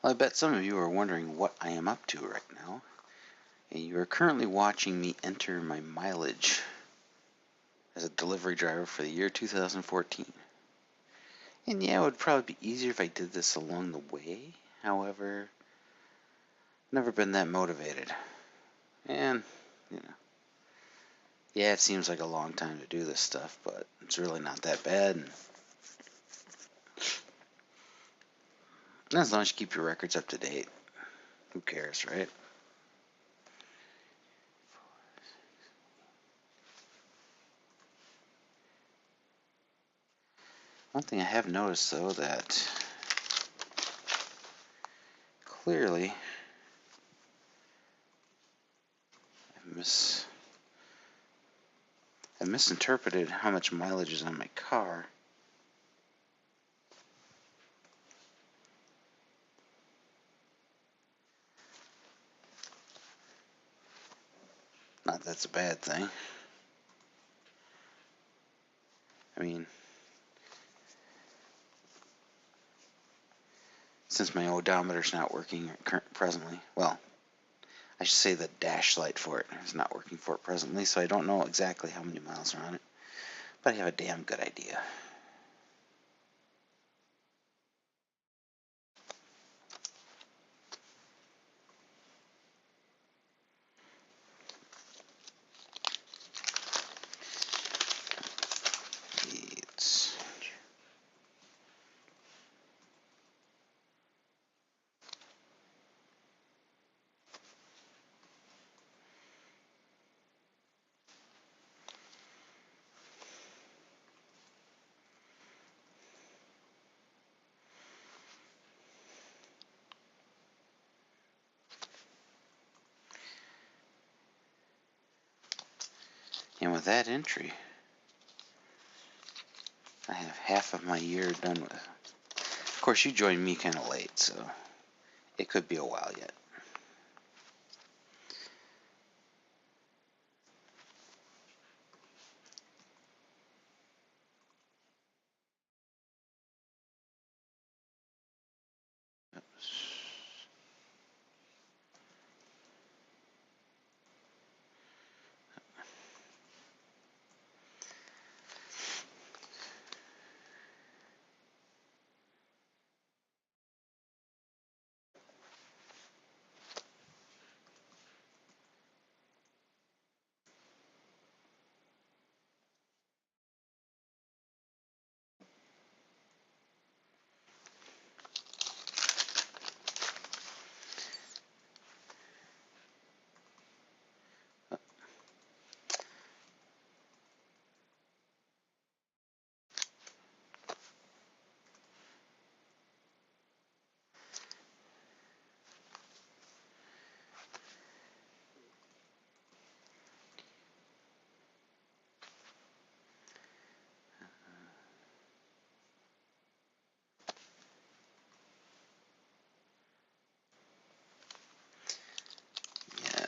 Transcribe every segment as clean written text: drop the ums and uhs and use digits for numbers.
Well, I bet some of you are wondering what I am up to right now. And you are currently watching me enter my mileage as a delivery driver for the year 2014. And yeah, it would probably be easier if I did this along the way. However, I've never been that motivated. And, you know, yeah, it seems like a long time to do this stuff, but it's really not that bad. And as long as you keep your records up to date, who cares, right? One thing I have noticed, though, that clearly I misinterpreted how much mileage is on my car. Not that's a bad thing. I mean, since my odometer's not working presently, well, I should say the dash light for it is not working for it presently, so I don't know exactly how many miles are on it, but I have a damn good idea. It's and with that entry, I have half of my year done with. Of course, you joined me kind of late, so it could be a while yet. Yeah.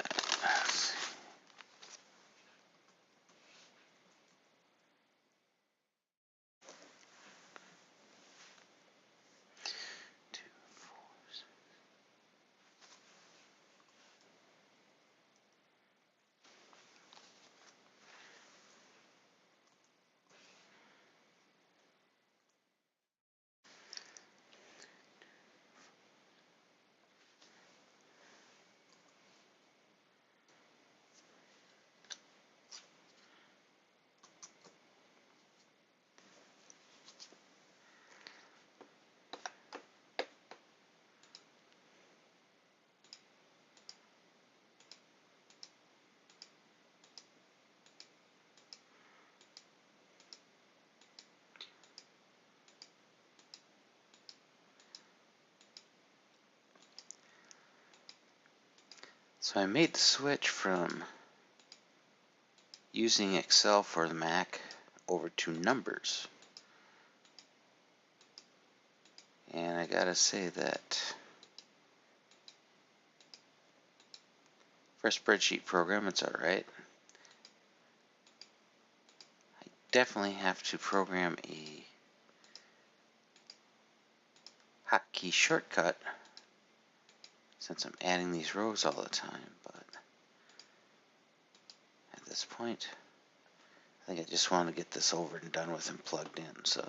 So I made the switch from using Excel for the Mac over to numbers. And I gotta say that for a spreadsheet program, it's alright. I definitely have to program a hotkey shortcut since I'm adding these rows all the time, but at this point, I think I just want to get this over and done with and plugged in, so.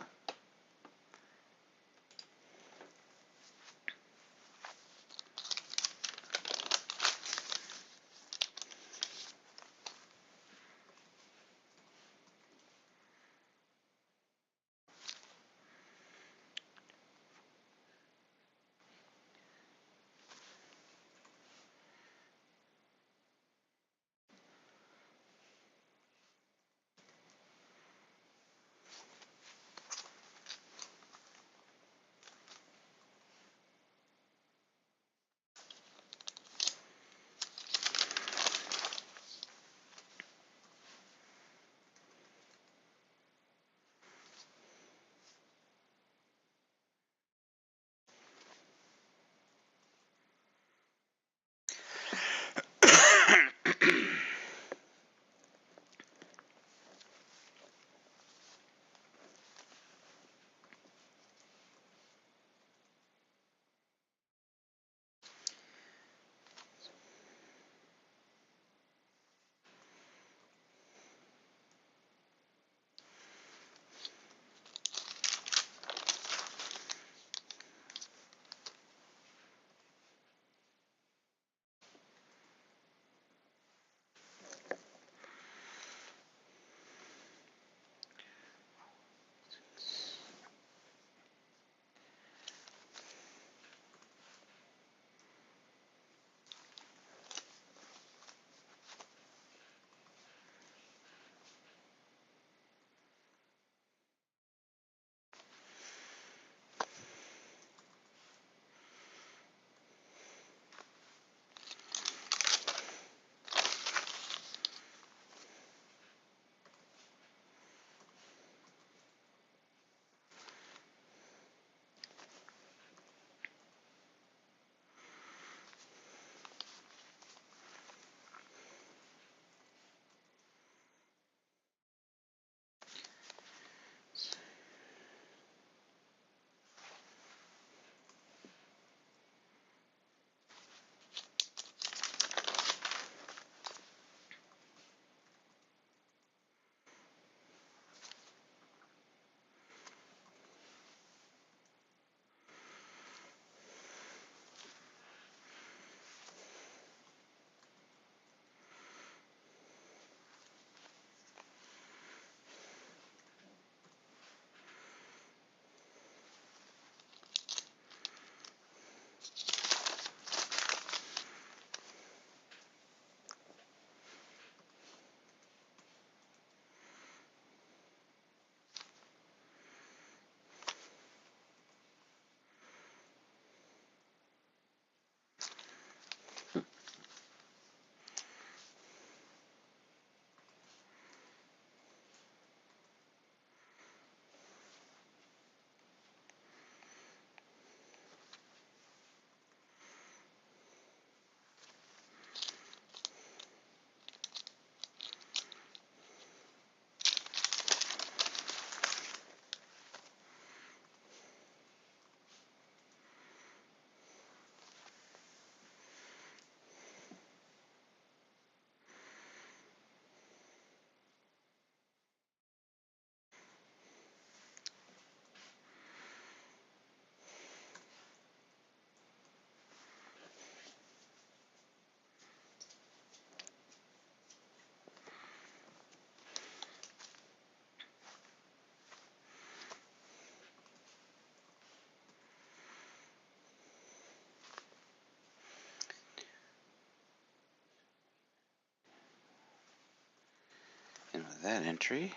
And with that entry,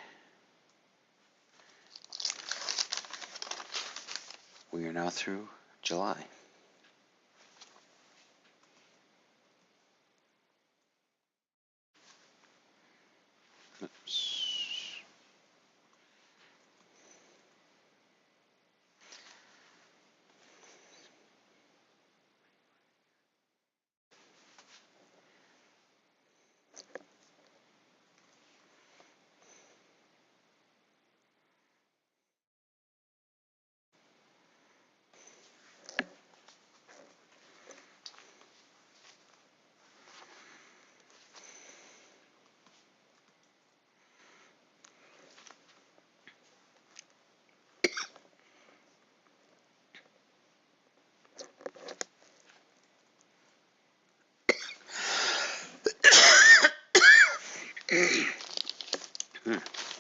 we are now through July. Oops.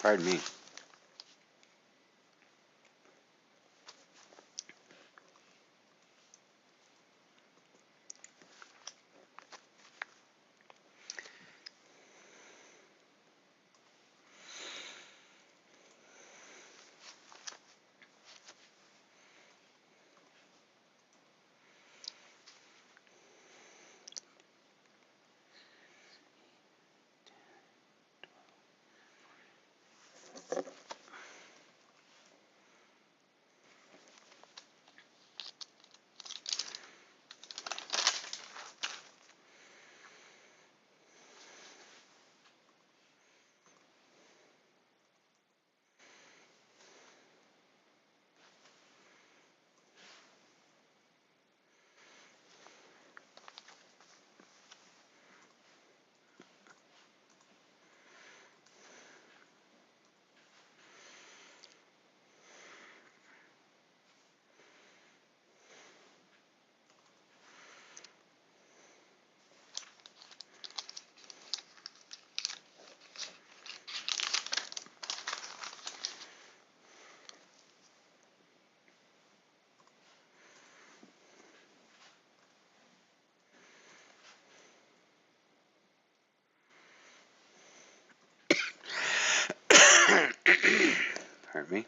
Pardon me. Pardon me.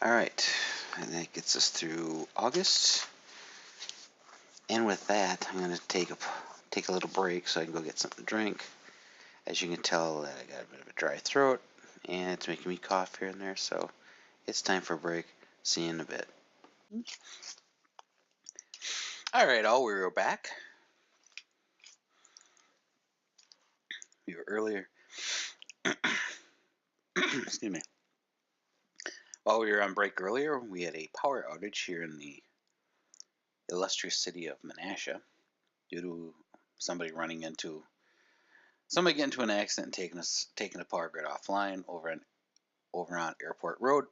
All right, and that gets us through August. And with that, I'm going to take a little break so I can go get something to drink. As you can tell, I got a bit of a dry throat, and it's making me cough here and there, so it's time for a break. See you in a bit. All right, we're back. We were earlier. Excuse me. While we were on break earlier, we had a power outage here in the illustrious city of Menasha due to somebody getting into an accident and taking the power grid offline over on Airport Road.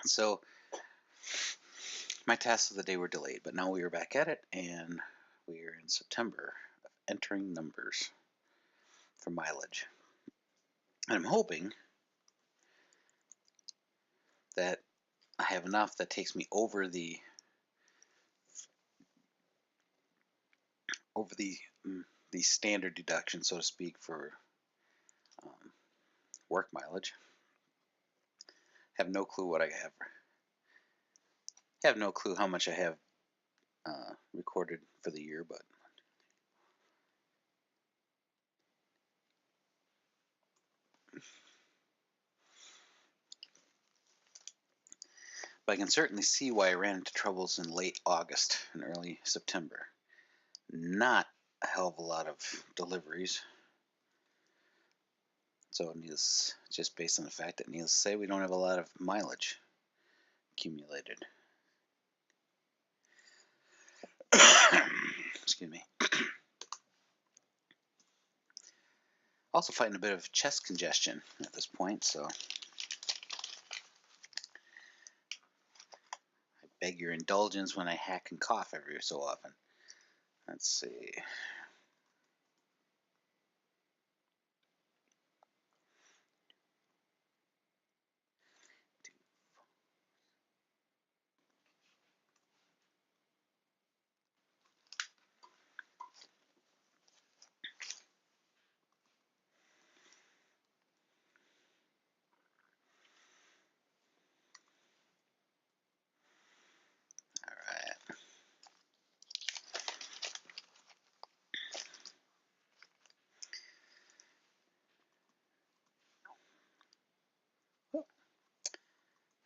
So my tasks of the day were delayed, but now we are back at it, and we are in September, entering numbers for mileage. And I'm hoping that I have enough that takes me over the standard deduction, so to speak, for work mileage. Have no clue what I have. Have no clue how much I have recorded for the year, but I can certainly see why I ran into troubles in late August and early September. Not a hell of a lot of deliveries. So just based on the fact that needless to say, we don't have a lot of mileage accumulated. Excuse me. Also fighting a bit of chest congestion at this point, so I beg your indulgence when I hack and cough every so often. Let's see.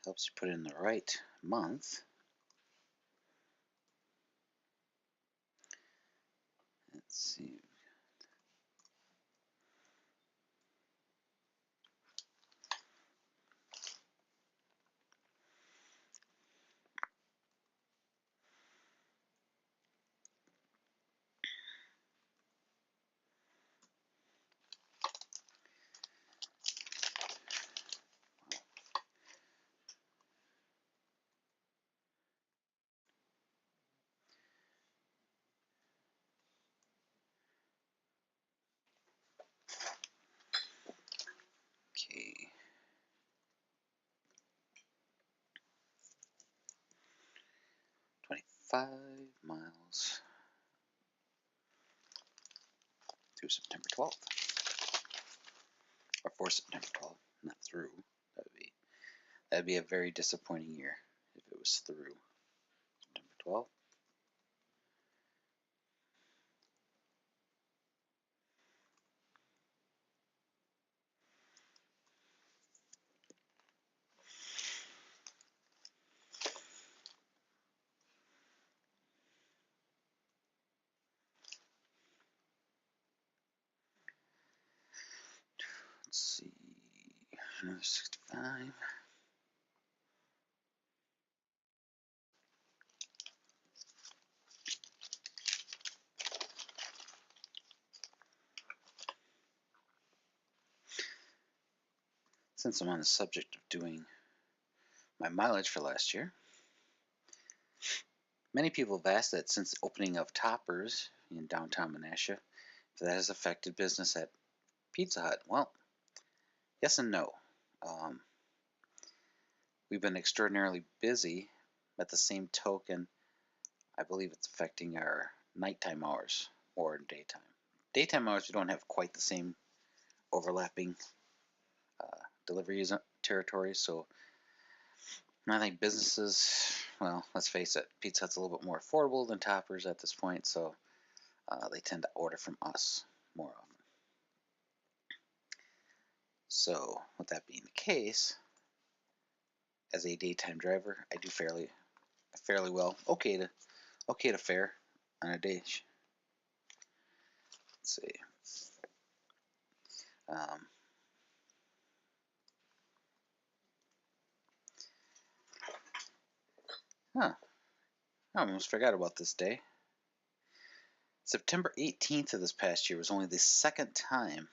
Helps you put in the right month. Let's see. Okay. 25 miles through September 12th. Or for September 12th, not through. That'd be a very disappointing year if it was through September 12th. Let's see. Another 65. Since I'm on the subject of doing my mileage for last year, many people have asked that since the opening of Toppers in downtown Menasha, if that has affected business at Pizza Hut. Well, yes and no. We've been extraordinarily busy. At the same token, I believe it's affecting our nighttime hours more than daytime. Daytime hours, we don't have quite the same overlapping deliveries territories, so And I think businesses, well, let's face it, Pizza Hut's a little bit more affordable than Toppers at this point, so they tend to order from us more often. So, with that being the case, as a daytime driver, I do fairly well. Okay to fare on a day. Let's see. Um, huh. I almost forgot about this day. September 18th of this past year was only the second time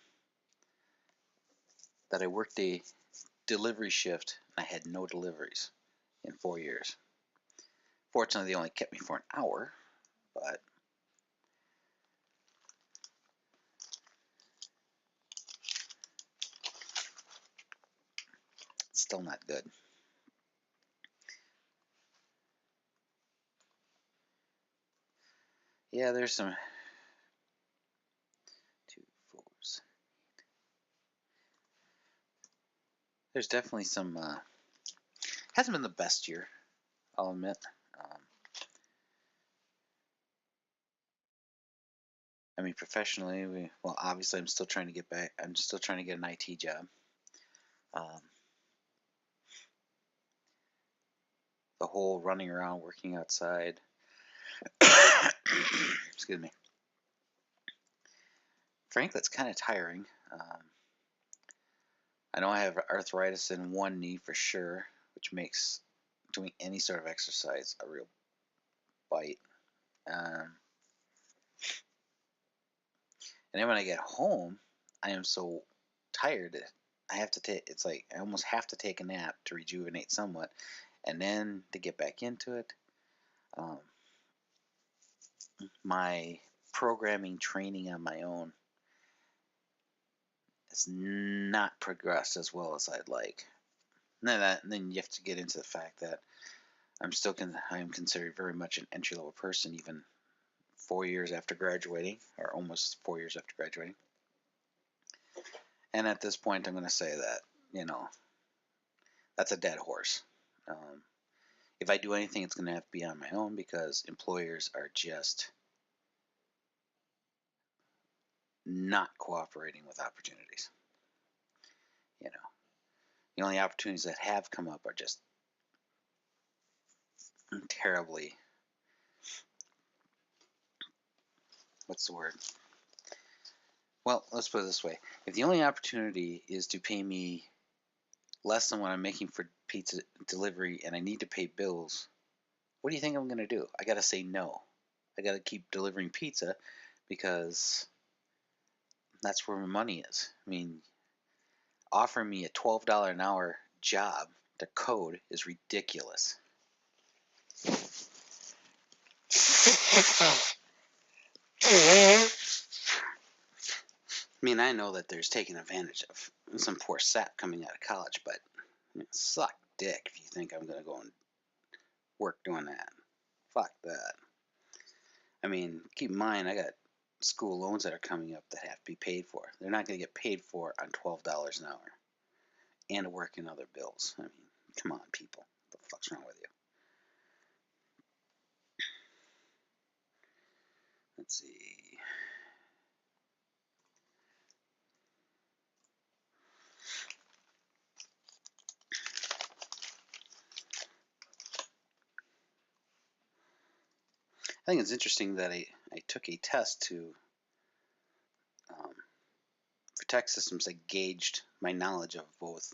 that I worked a delivery shift and I had no deliveries in 4 years. Fortunately, they only kept me for an hour, but it's still not good. Yeah, there's some 2 4s. There's definitely some. Hasn't been the best year, I'll admit. I mean, professionally, well, obviously, I'm still trying to get back. I'm still trying to get an IT job. Um, the whole running around, working outside. Excuse me. Frankly, that's kind of tiring. I know I have arthritis in one knee for sure, which makes doing any sort of exercise a real bite. Um, and then when I get home, I am so tired. I have to take. It's like I almost have to take a nap to rejuvenate somewhat, and then to get back into it. Um, my programming training on my own has not progressed as well as I'd like. And then you have to get into the fact that I am considered very much an entry level person, even 4 years after graduating, or almost 4 years after graduating. And at this point, I'm going to say that that's a dead horse. Um, if I do anything, it's going to have to be on my own because employers are just not cooperating with opportunities. You know, the only opportunities that have come up are just terribly, what's the word? Well, let's put it this way. If the only opportunity is to pay me less than what I'm making for pizza delivery and I need to pay bills, what do you think I'm going to do? I got to say no. I got to keep delivering pizza because that's where my money is. I mean, offering me a $12 an hour job to code is ridiculous. I mean, I know that there's taking advantage of some poor sap coming out of college, but suck dick if you think I'm going to go and work doing that. Fuck that. I mean, keep in mind, I got school loans that are coming up that have to be paid for. They're not going to get paid for on $12 an hour and to work in other bills. I mean, come on, people. What the fuck's wrong with you? Let's see. I think it's interesting that I took a test for tech systems that gauged my knowledge of both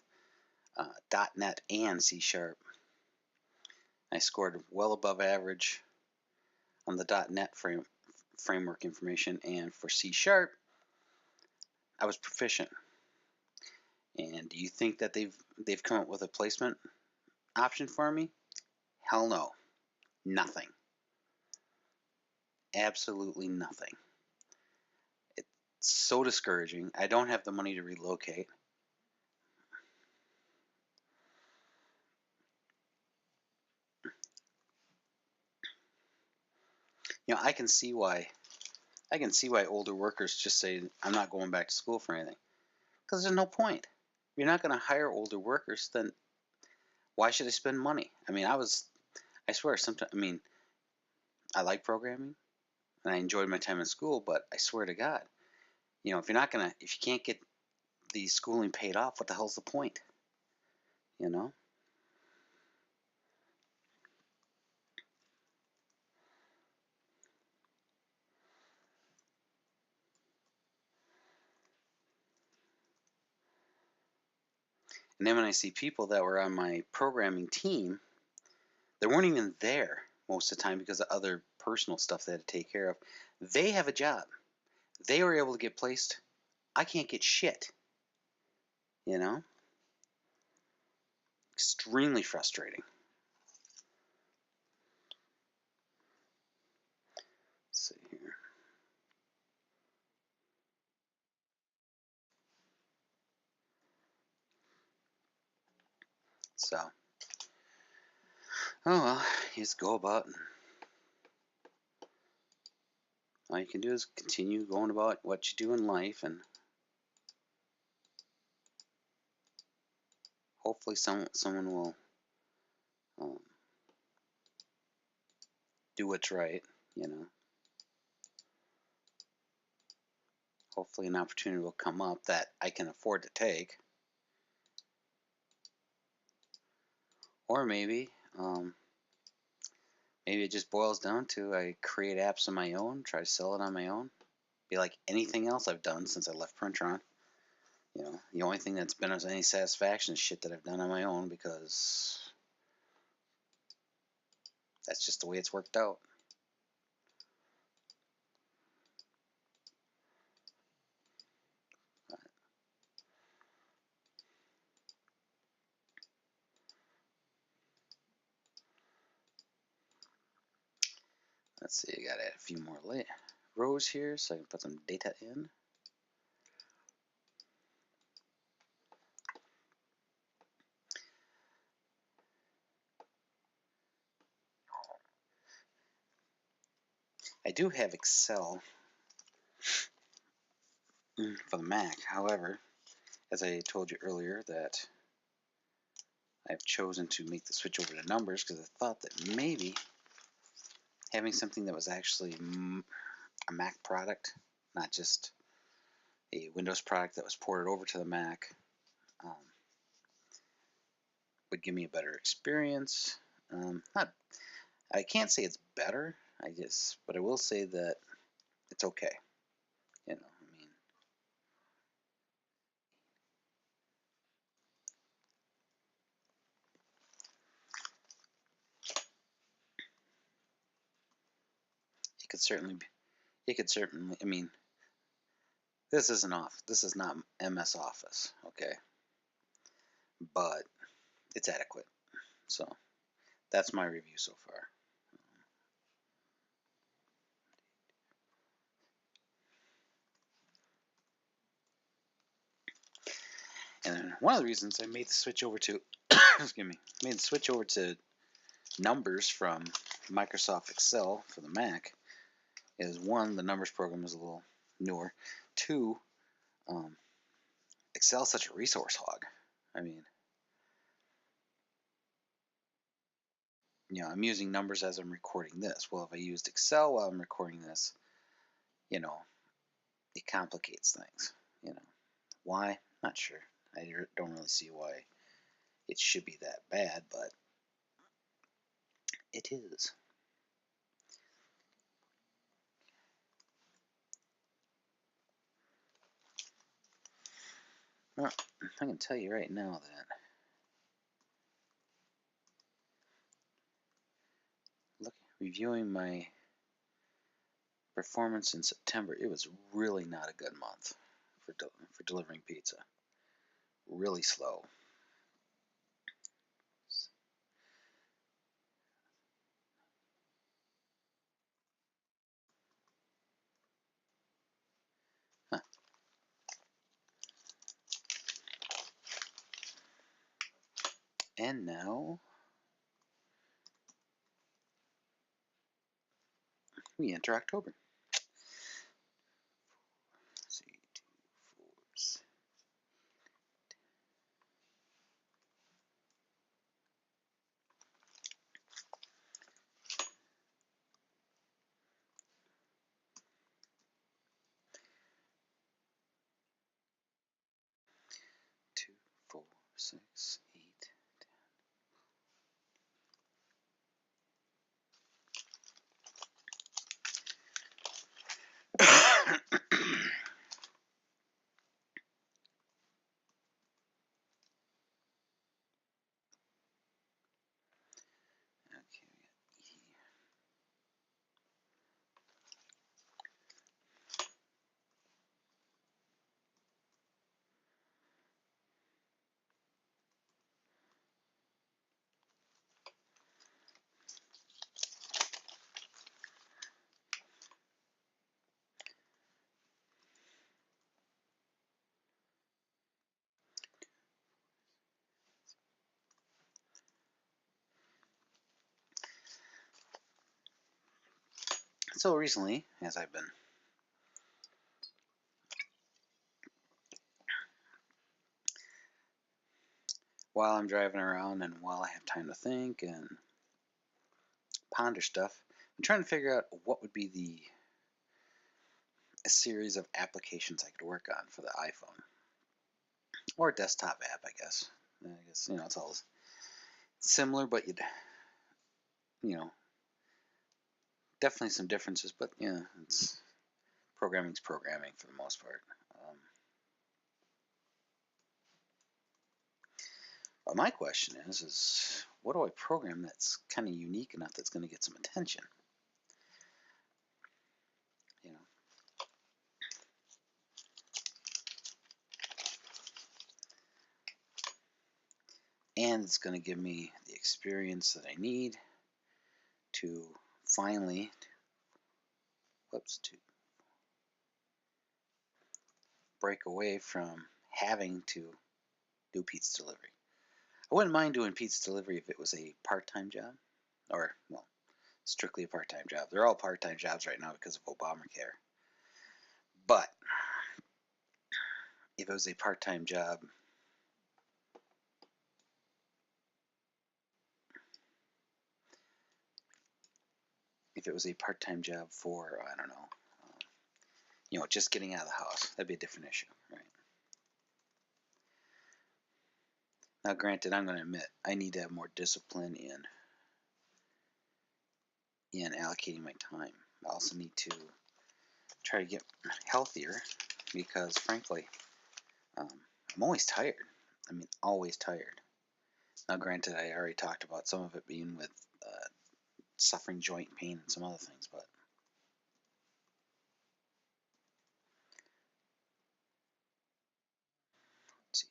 .NET and C Sharp. I scored well above average on the .NET framework information, and for C Sharp, I was proficient. And do you think that they've come up with a placement option for me? Hell no. Nothing. Absolutely nothing. It's so discouraging. I don't have the money to relocate. I can see why older workers just say I'm not going back to school for anything. Because there's no point. If you're not going to hire older workers, then Why should I spend money? I mean, I swear, sometimes, I mean, I like programming and I enjoyed my time in school, but I swear to God, if if you can't get the schooling paid off, what the hell's the point? You know? And then when I see people that were on my programming team, they weren't even there most of the time because of other personal stuff they had to take care of. They have a job. They were able to get placed. I can't get shit. You know? Extremely frustrating. Let's see here. So, oh well, you just go about and all you can do is continue going about what you do in life, and hopefully someone will um, do what's right. You know, hopefully an opportunity will come up that I can afford to take, or maybe it just boils down to I create apps on my own, try to sell it on my own, be like anything else I've done since I left Printron. The only thing that's been of any satisfaction is shit that I've done on my own because that's just the way it's worked out. Let's see, I gotta add a few more rows here so I can put some data in. I do have Excel for the Mac. However, as I told you earlier, that I've chosen to make the switch over to numbers because I thought that maybe having something that was actually a Mac product, not just a Windows product that was ported over to the Mac, um, would give me a better experience. I can't say it's better, but I will say that it's okay. I mean, it could certainly be. It could certainly. I mean, this isn't off. This is not MS Office, okay, but it's adequate. So that's my review so far. And one of the reasons I made the switch over to, excuse me, made the switch over to numbers from Microsoft Excel for the Mac is one, the numbers program is a little newer. Two, um, Excel is such a resource hog. I mean, I'm using numbers as I'm recording this. Well, if I used Excel while I'm recording this, you know, it complicates things. Why? Not sure. I don't really see why it should be that bad, but it is. Well, I can tell you right now that reviewing my performance in September, it was really not a good month for delivering pizza. Really slow. Huh. And now we enter October. See, 2, 4, 6, 8, 10. Okay, we got E. So recently, as I've been while I'm driving around and while I have time to think and ponder stuff, I'm trying to figure out what would be a series of applications I could work on for the iPhone or a desktop app, I guess. I guess it's all similar, but definitely some differences. But yeah, it's programming's programming for the most part. But my question is what do I program that's kind of unique enough that's going to get some attention? You know, and it's going to give me the experience that I need to finally, to break away from having to do pizza delivery. I wouldn't mind doing pizza delivery if it was a part-time job, or well, strictly a part-time job. They're all part-time jobs right now because of Obamacare. But if it was a part-time job, for, I don't know, just getting out of the house, that'd be a different issue, right? Now, granted, I'm going to admit I need to have more discipline in allocating my time. I also need to try to get healthier because, frankly, I'm always tired. I mean, always tired. Now, granted, I already talked about some of it being with suffering joint pain and some other things, but let's see.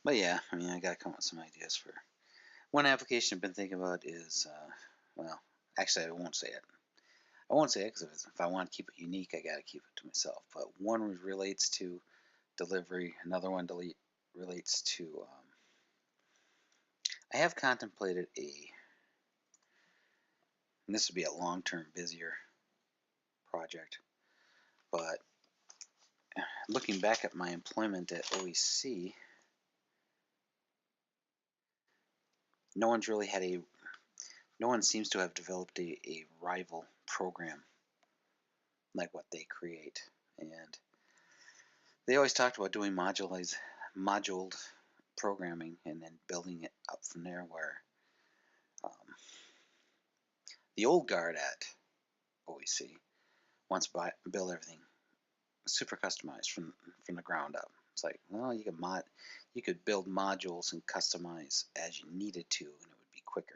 But yeah, I mean, I got to come up with some ideas for one application I've been thinking about is, well, actually, I won't say it. I won't say it because if I want to keep it unique, I got to keep it to myself. But one relates to delivery, another one relates to. I have contemplated and this would be a long-term, busier project, but looking back at my employment at OEC, no one's really had no one seems to have developed a rival program like what they create. And they always talked about doing moduled programming and then building it up from there, where the old guard at OEC wants to build everything super customized from the ground up. It's like, well, you could build modules and customize as you needed to, and it would be quicker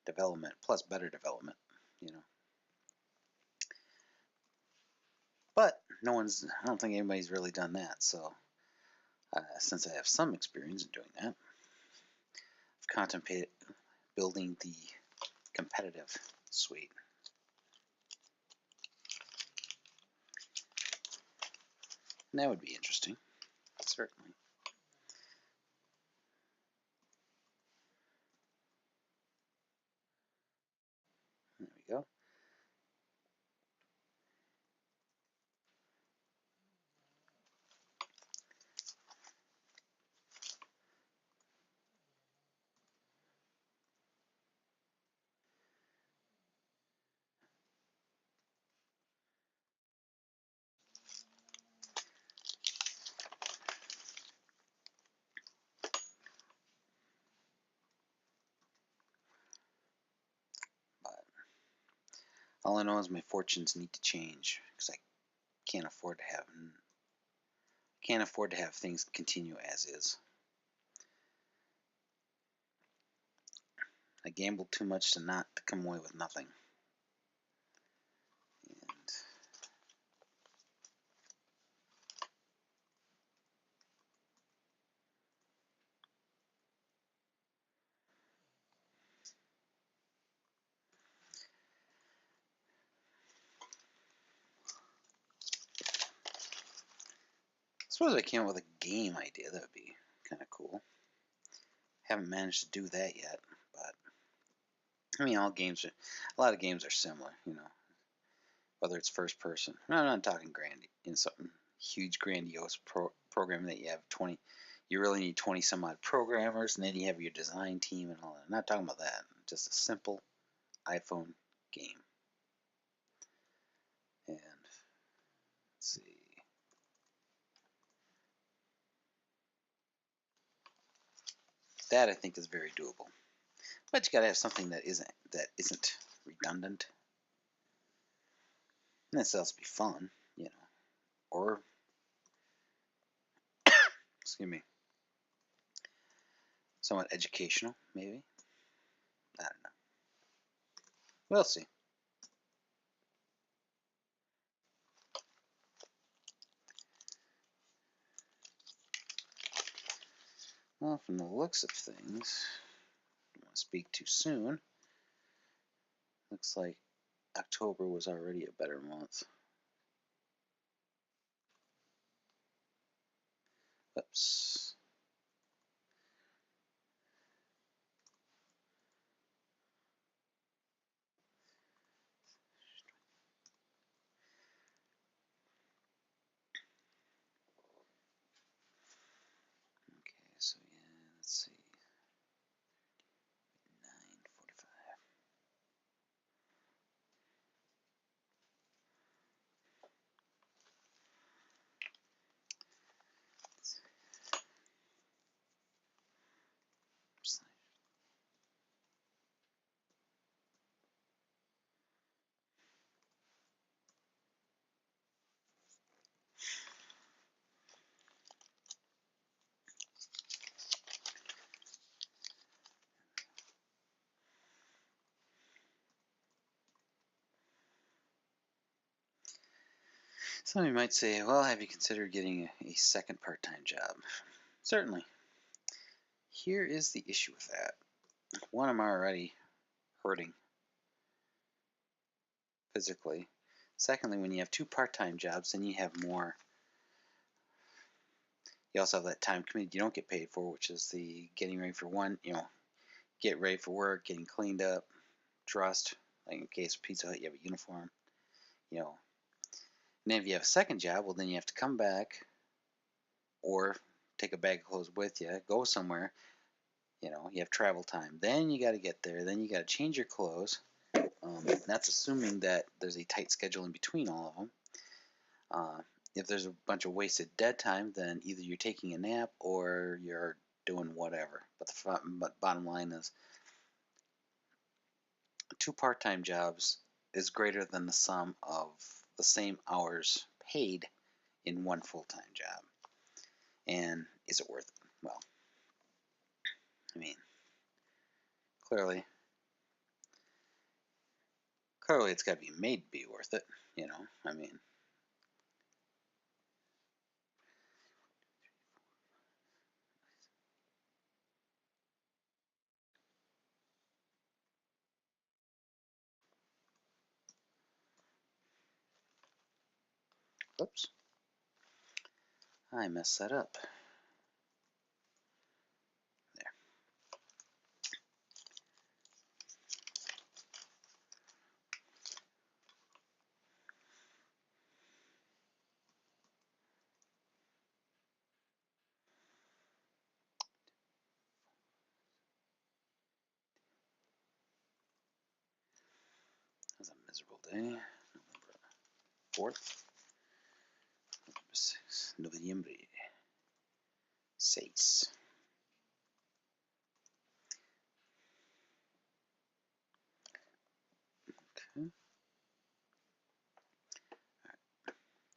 development plus better development, you know. But I don't think anybody's really done that. So since I have some experience in doing that, I've contemplated building the competitive suite. And that would be interesting, certainly. All I know is my fortunes need to change because I can't afford to have things continue as is. I gambled too much to not to come away with nothing. And I suppose I came up with a game idea that would be kind of cool. Haven't managed to do that yet, but I mean, a lot of games are similar, you know. Whether it's first person, I'm not talking something huge, grandiose program that you have 20. You really need 20 some odd programmers, and then you have your design team and all that. I'm not talking about that. Just a simple iPhone game. And let's see. That I think is very doable. But you gotta have something that isn't redundant. And that's supposed to be fun, you know. Or excuse me, somewhat educational, maybe. I don't know. We'll see. Well, from the looks of things, don't want to speak too soon. Looks like October was already a better month. Oops. Okay, so yeah, let's see. 9:45. Some of you might say, well, have you considered getting a second part-time job? Certainly. Here is the issue with that. One, I'm already hurting physically. Secondly, when you have two part-time jobs, then you have more. You also have that time committed you don't get paid for, which is the getting ready for one, get ready for work, getting cleaned up, dressed. Like in case of Pizza Hut, you have a uniform, you know. And then if you have a second job, well, then you have to come back or take a bag of clothes with you, go somewhere. You have travel time. Then you got to get there. Then you got to change your clothes. That's assuming that there's a tight schedule in between all of them. If there's a bunch of wasted dead time, then either you're taking a nap or you're doing whatever. But bottom line is, two part-time jobs is greater than the sum of the same hours paid in one full-time job. And is it worth it? Well, I mean, clearly it's got to be made to be worth it. I mean, oops, I messed that up. There. That was a miserable day. November 4th. Noviembre 6. Okay.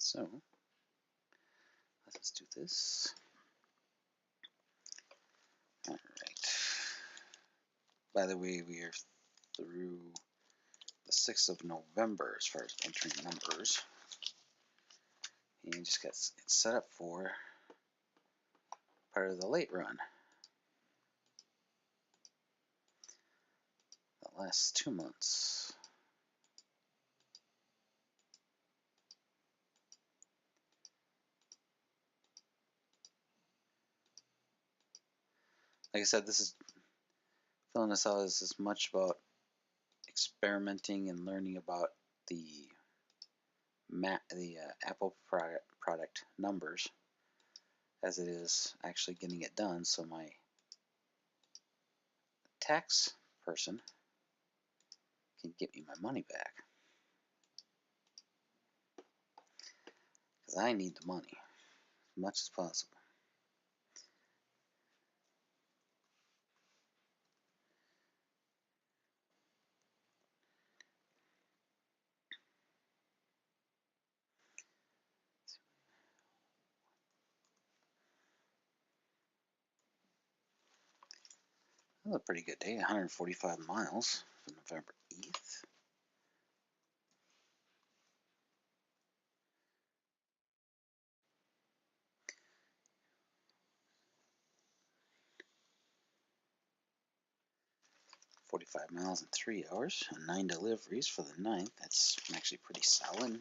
So let's do this. All right. By the way, we are through the 6th of November as far as entering numbers. And just got it set up for part of the late run. The last 2 months. Like I said, this is filling this out is as much about experimenting and learning about the Apple product numbers as it is actually getting it done, so my tax person can get me my money back, because I need the money as much as possible. That was a pretty good day, 145 miles for November 8th. "45 miles in 3 hours, and 9 deliveries for the 9th. That's actually pretty solid.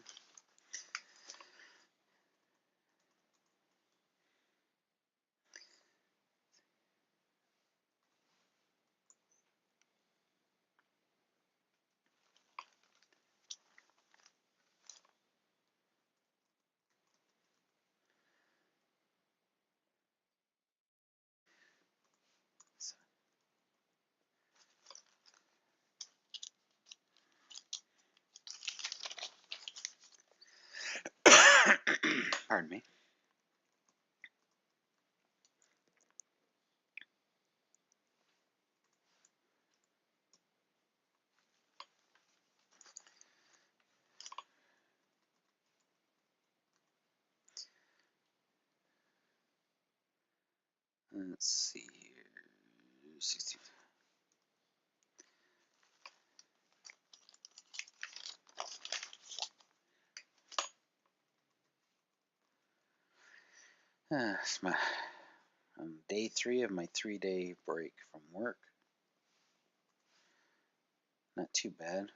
Pardon me. Let's see here. 60. It's my day 3 of my 3-day break from work. Not too bad.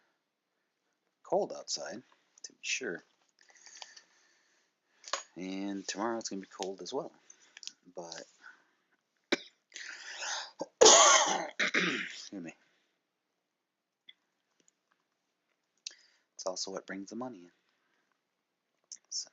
Cold outside, to be sure. And tomorrow it's going to be cold as well. But, excuse me. It's also what brings the money in. So.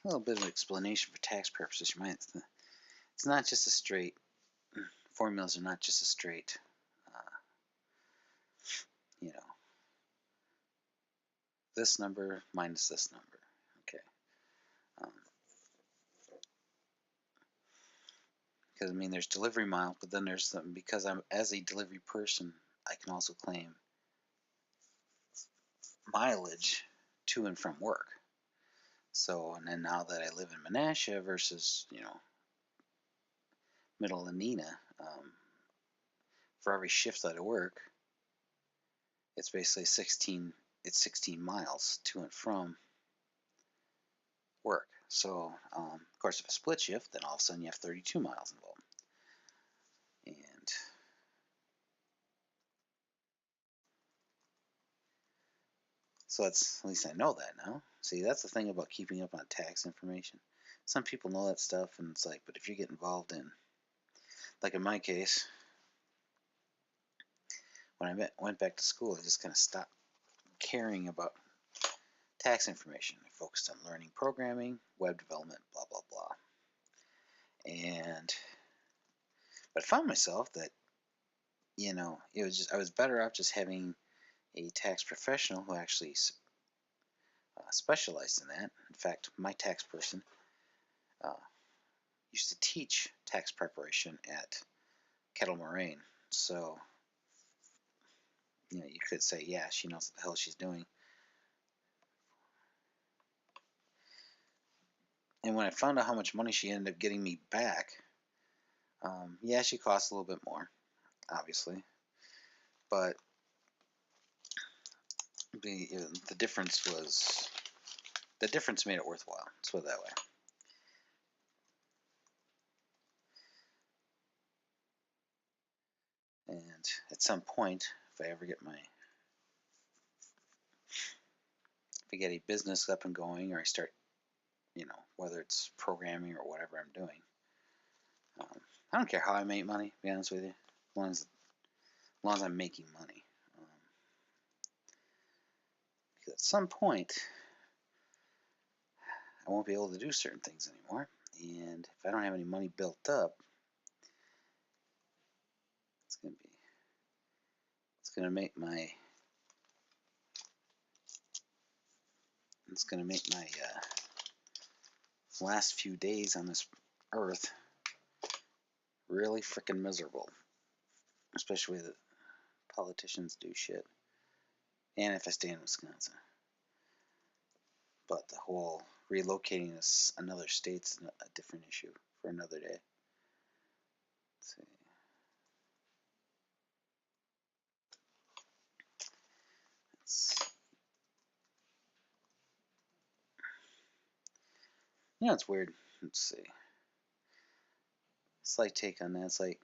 A little bit of explanation for tax purposes. You might. It's not just a straight. Formulas are not just a straight. You know, this number minus this number. Okay. Because I mean, there's delivery mile, but then there's some, because I'm as a delivery person, I can also claim mileage to and from work. So, and then now that I live in Menasha versus, Middle Lenina, for every shift that I work, it's basically 16. It's 16 miles to and from work. So, of course, if a split shift, then all of a sudden you have 32 miles involved. And so that's, at least I know that now. See, that's the thing about keeping up on tax information. Some people know that stuff, and it's like, but if you get involved in, like in my case, when I went back to school, I just kind of stopped caring about tax information. I focused on learning programming, web development, blah, blah, blah. But I found myself that, I was better off just having a tax professional who actually specialized in that. In fact, my tax person uh, used to teach tax preparation at Kettle Moraine. So, you could say, yeah, she knows what the hell she's doing. And when I found out how much money she ended up getting me back, yeah, she costs a little bit more, obviously. But the difference made it worthwhile. Let's put it that way. And at some point, if I get a business up and going, or I start, whether it's programming or whatever I'm doing, I don't care how I make money, to be honest with you, as long as I'm making money. Because at some point, I won't be able to do certain things anymore. And if I don't have any money built up, it's gonna make my last few days on this earth really freaking miserable, especially the politicians do shit, and if I stay in Wisconsin. But the whole relocating to another state's a different issue for another day. Let's see. It's weird. Let's see. Slight take on that. It's like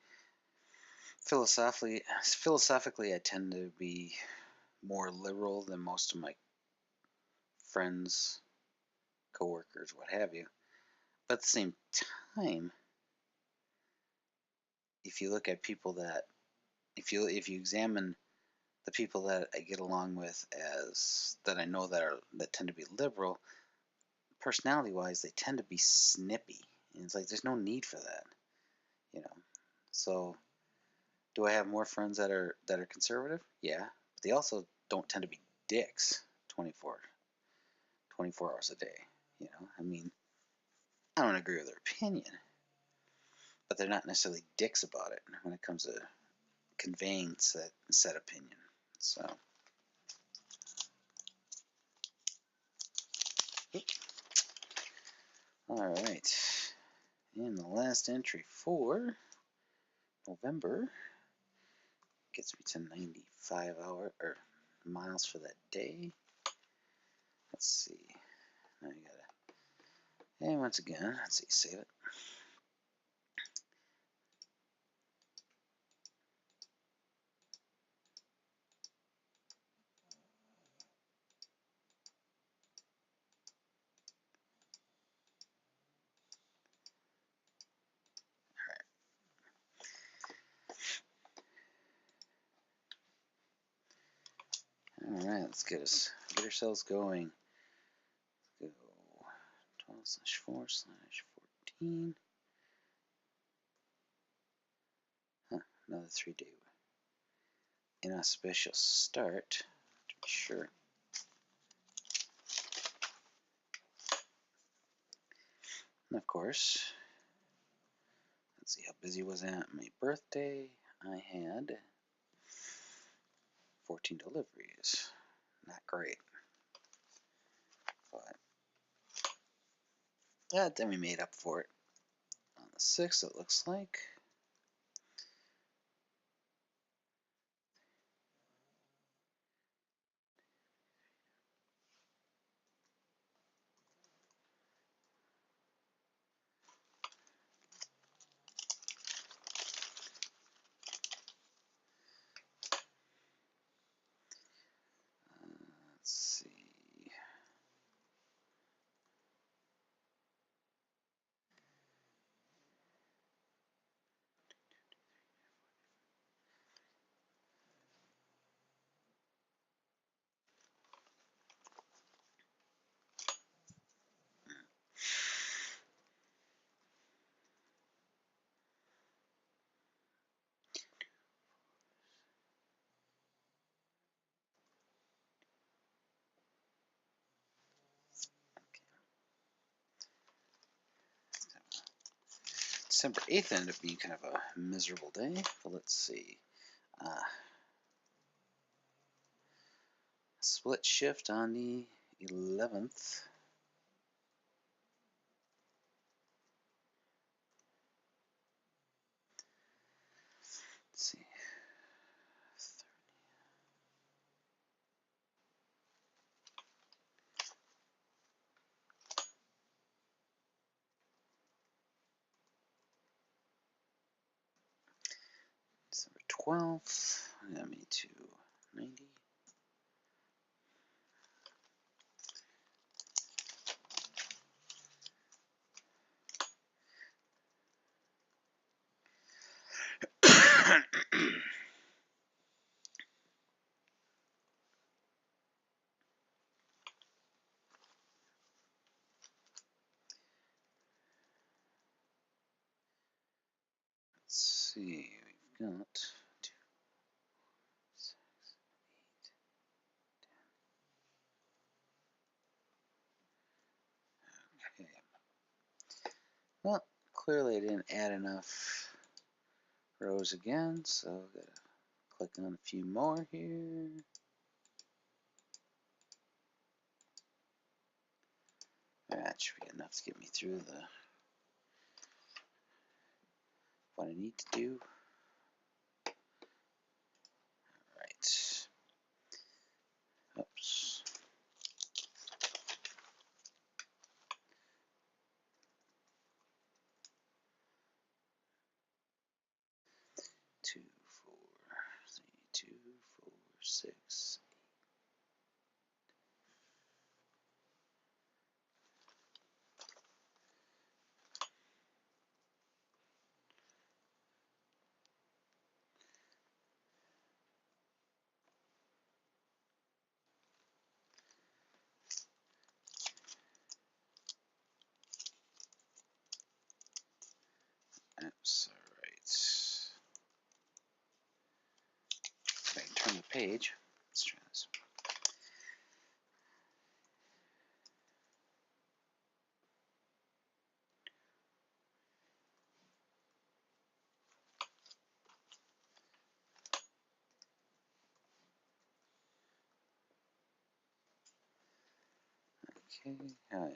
philosophically, I tend to be more liberal than most of my friends, coworkers, what have you. But at the same time, if you look at people if you examine the people that I get along with that I know that tend to be liberal, personality wise, they tend to be snippy, and it's like there's no need for that, So, do I have more friends that are conservative? Yeah, but they also don't tend to be dicks 24 hours a day. I mean, I don't agree with their opinion, but they're not necessarily dicks about it when it comes to conveying said opinion. So, all right, and the last entry for November gets me to 95 miles for that day. Let's see. Now you gotta. And once again, let's see. Save it. Alright, let's get ourselves going. Go 12/4/14. Another 3-day inauspicious start, to be sure. And of course, let's see how busy was I at my birthday. I had 14 deliveries. Not great. But yeah, then we made up for it on the 6th, it looks like. Let's see. December 8th ended up being kind of a miserable day, but let's see. Split shift on the 11th. Let's see. December 12th. Got me to 90. Let's see, we've got 2, 6, 8, 10. Okay. Well, clearly I didn't add enough rows again, so I've got to click on a few more here. That should be enough to get me through what I need to do. Right. Oops. Two, 4, 3, 2, 4, 6. That's alright. If I can turn the page, let's try this. Okay, oh yeah.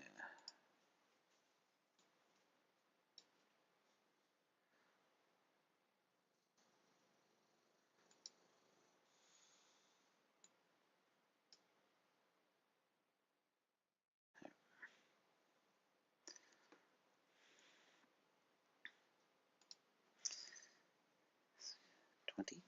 $20.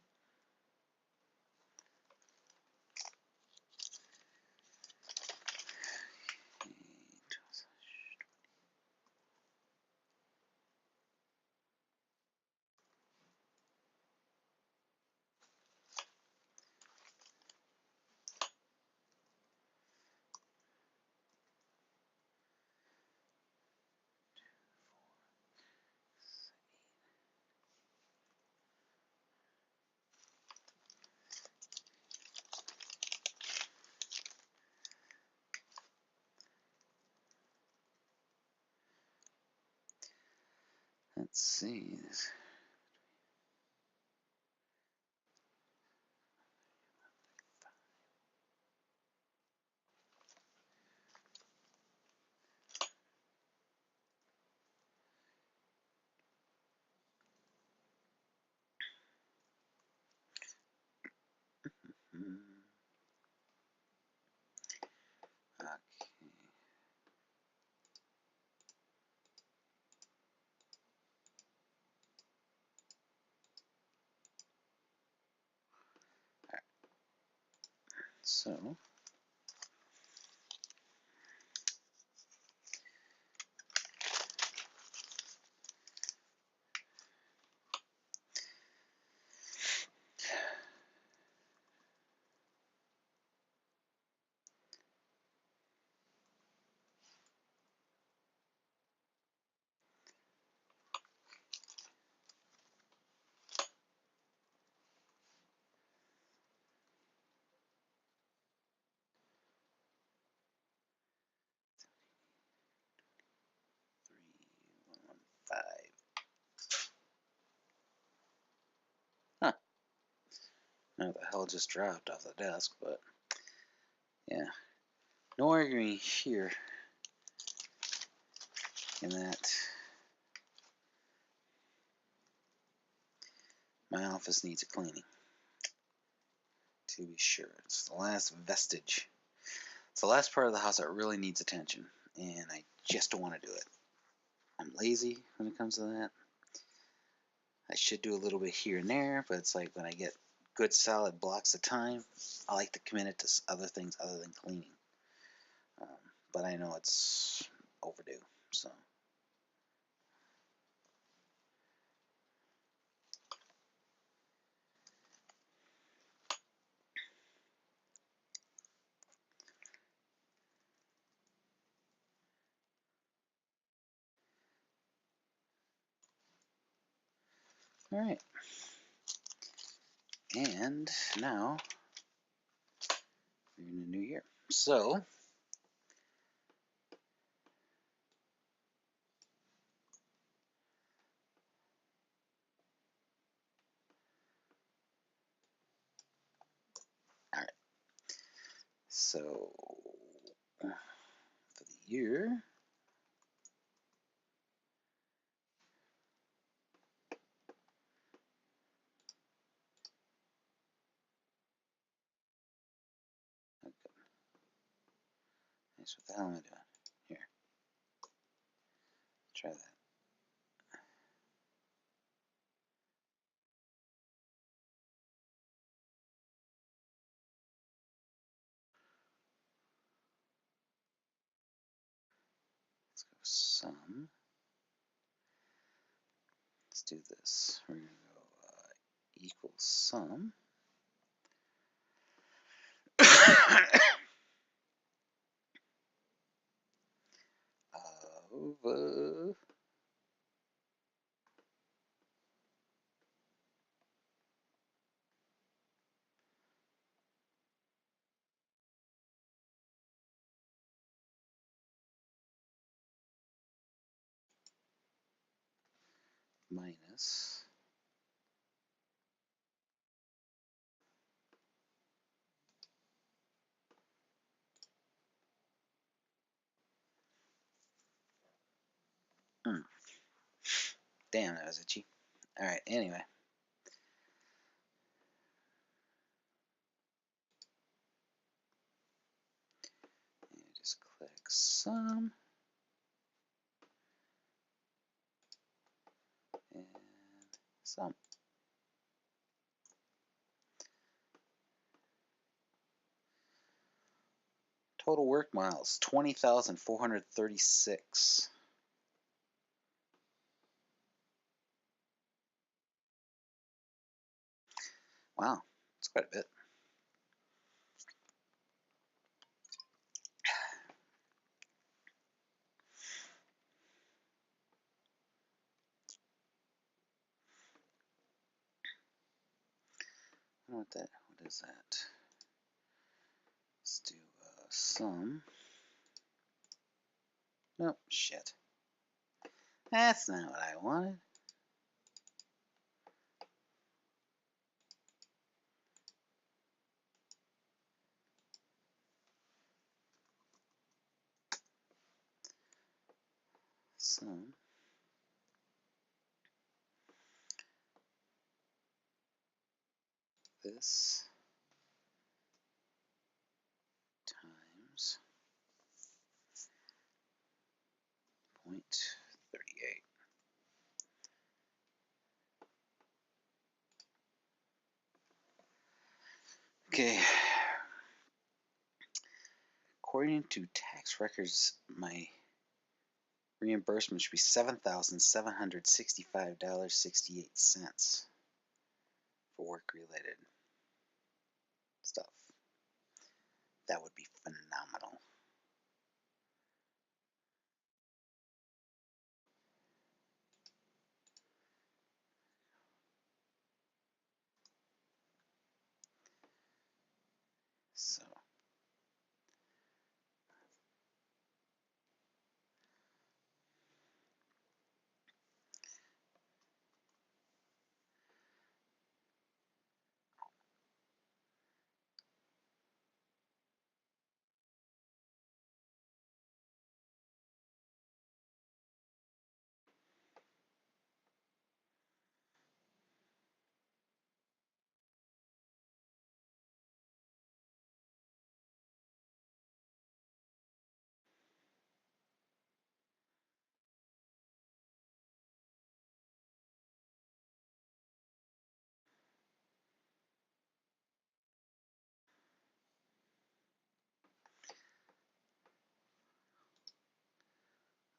Let's see. Okay. So, Now the hell just dropped off the desk, but yeah. No arguing here in that my office needs a cleaning, to be sure. It's the last vestige. It's the last part of the house that really needs attention, and I just don't want to do it. I'm lazy when it comes to that. I should do a little bit here and there, but it's like when I get good solid blocks of time, I like to commit it to other things other than cleaning. Um, but I know it's overdue, so. All right. And now we're in a new year. So, all right. So, for the year, what the hell am I doing? Here, try that. Let's go sum. Let's do this. We're going to go equals sum. Of minus damn, that was itchy. All right, anyway. And just click sum. And sum. Total work miles, 20,436. Wow, that's quite a bit. What is that? Let's do sum. Nope, shit. That's not what I wanted. Sum. This times 0.38. Okay. According to tax records, my reimbursement should be $7,765.68 for work-related stuff. That would be phenomenal. So,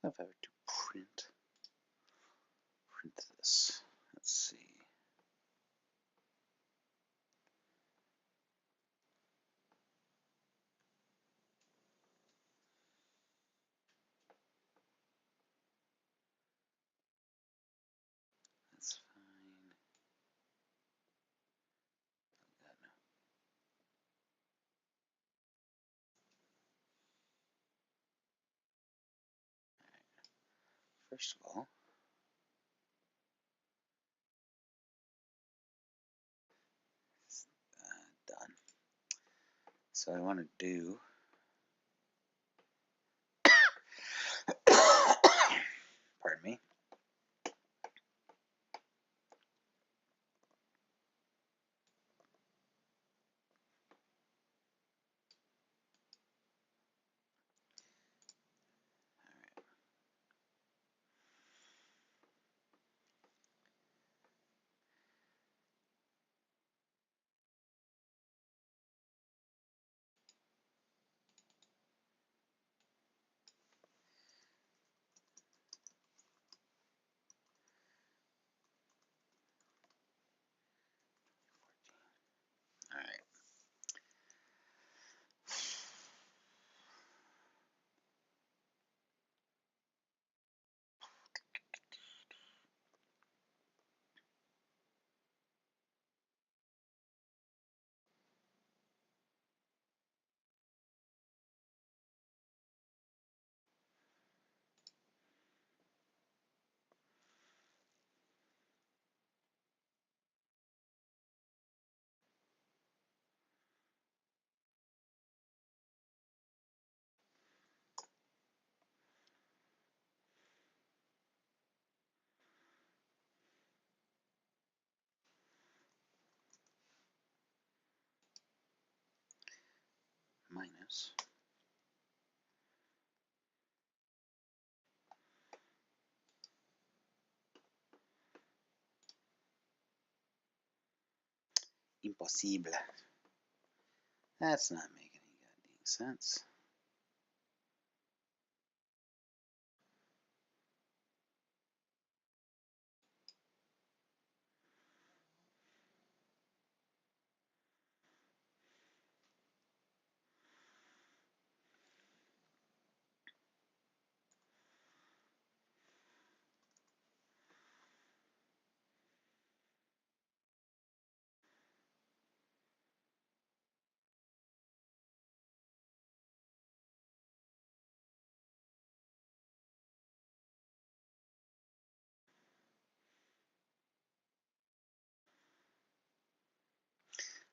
If I were to print this, let's see. That's fine. Oh God, no. First of all, it's done. So I want to do pardon me. All right. Minus impossible. That's not making any goddamn sense.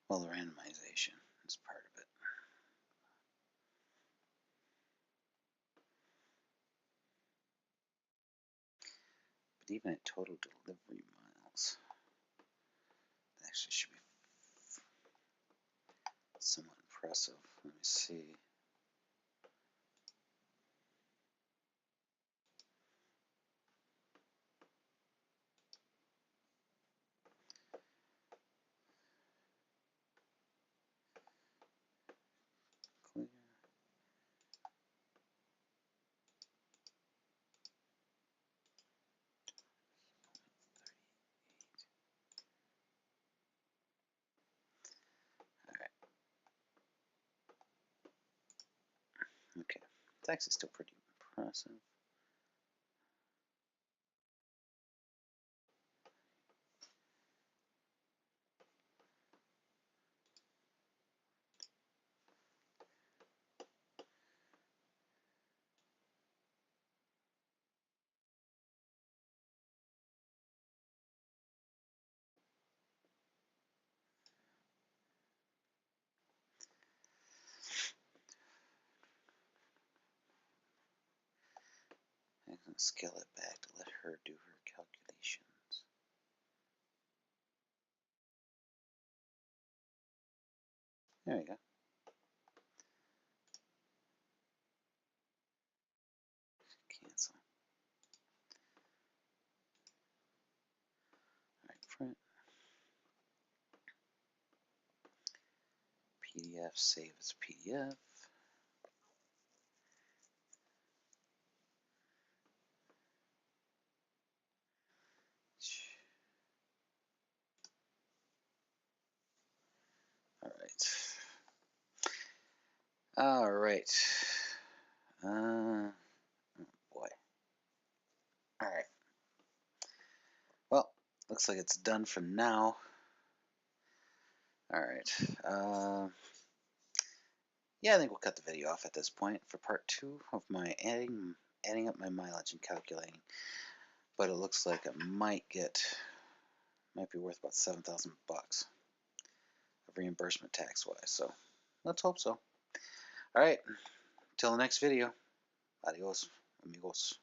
Well, the randomization is part of it. But even at total delivery miles, that actually should be somewhat impressive. Let me see. Clear. Okay, it's actually still pretty impressive. I'm going to scale it back to let her do her calculations. There you go. Cancel. Alright, print. PDF, save as PDF. All right. Boy. All right. Well, looks like it's done for now. All right. Yeah, I think we'll cut the video off at this point for part 2 of my adding up my mileage and calculating. But it looks like it might be worth about $7,000 of reimbursement tax-wise. So let's hope so. All right. Till the next video. Adios, amigos.